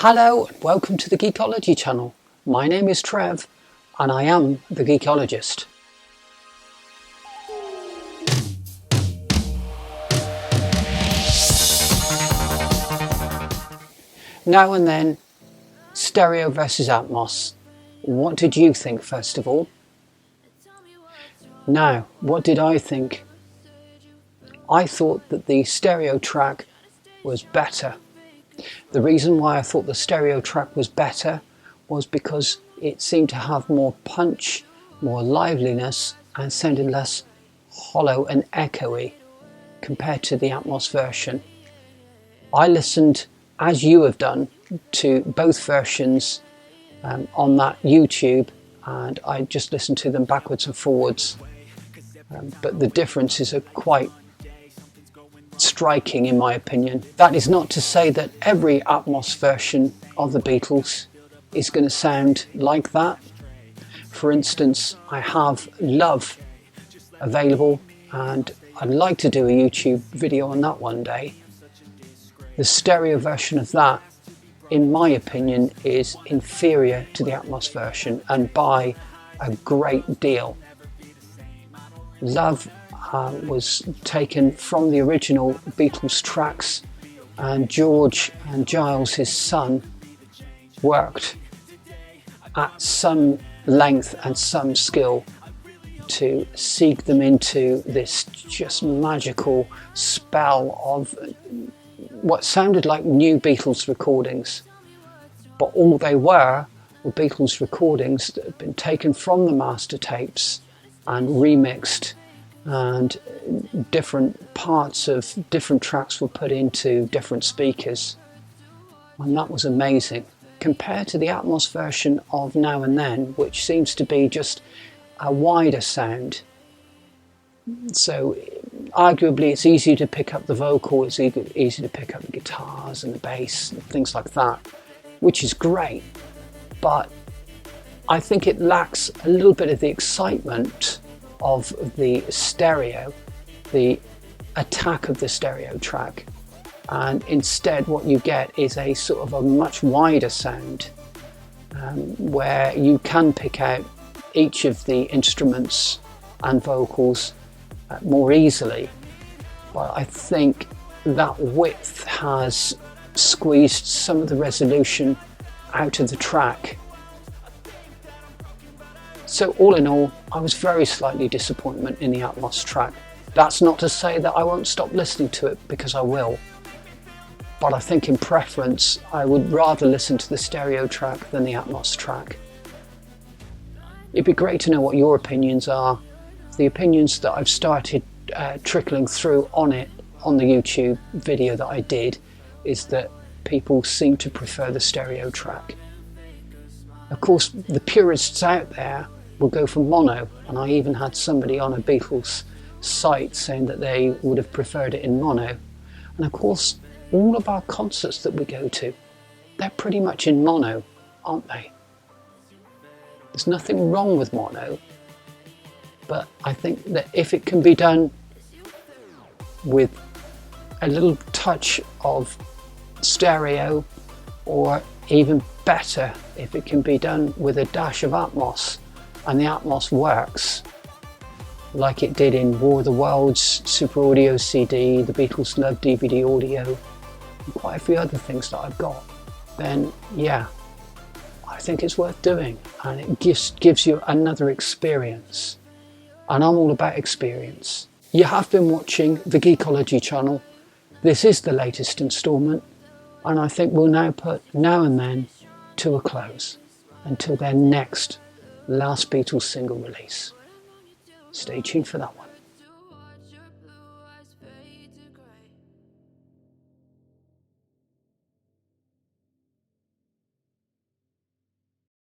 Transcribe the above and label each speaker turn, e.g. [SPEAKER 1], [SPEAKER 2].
[SPEAKER 1] Hello and welcome to the Geekology channel. My name is Trev and I am the Geekologist. Now and then, stereo versus Atmos. What did you think first of all? Now, what did I think? I thought that the stereo track was better. The reason why I thought the stereo track was better was because it seemed to have more punch, more liveliness, and sounded less hollow and echoey compared to the Atmos version. I listened, as you have done, to both versions on that YouTube, and I just listened to them backwards and forwards. But the differences are quite striking in my opinion. That is not to say that every Atmos version of the Beatles is going to sound like that. For instance, I have Love available and I'd like to do a YouTube video on that one day. The stereo version of that, in my opinion, is inferior to the Atmos version and by a great deal. Love was taken from the original Beatles tracks, and George and Giles, his son, worked at some length and some skill to seek them into this just magical spell of what sounded like new Beatles recordings, but all they were Beatles recordings that had been taken from the master tapes and remixed, and different parts of different tracks were put into different speakers, and that was amazing compared to the Atmos version of Now and Then, which seems to be just a wider sound. So arguably it's easy to pick up the vocal, it's easy to pick up the guitars and the bass and things like that, which is great, but I think it lacks a little bit of the excitement of the stereo, the attack of the stereo track, and instead what you get is a sort of a much wider sound where you can pick out each of the instruments and vocals more easily. But I think that width has squeezed some of the resolution out of the track. So all in all, I was very slightly disappointed in the Atmos track. That's not to say that I won't stop listening to it, because I will. But I think in preference, I would rather listen to the stereo track than the Atmos track. It'd be great to know what your opinions are. The opinions that I've started trickling through on it, on the YouTube video that I did, is that people seem to prefer the stereo track. Of course, the purists out there will go for mono, and I even had somebody on a Beatles site saying that they would have preferred it in mono. And of course, all of our concerts that we go to, they're pretty much in mono, aren't they? There's nothing wrong with mono, but I think that if it can be done with a little touch of stereo, or even better, if it can be done with a dash of Atmos, and the Atmos works like it did in War of the Worlds, Super Audio CD, the Beatles Love DVD audio, and quite a few other things that I've got, then yeah, I think it's worth doing, and it gives you another experience, and I'm all about experience. You have been watching the Geekology channel. This is the latest instalment, and I think we'll now put Now and Then to a close until their next Last Beatles single release. Stay tuned for that one.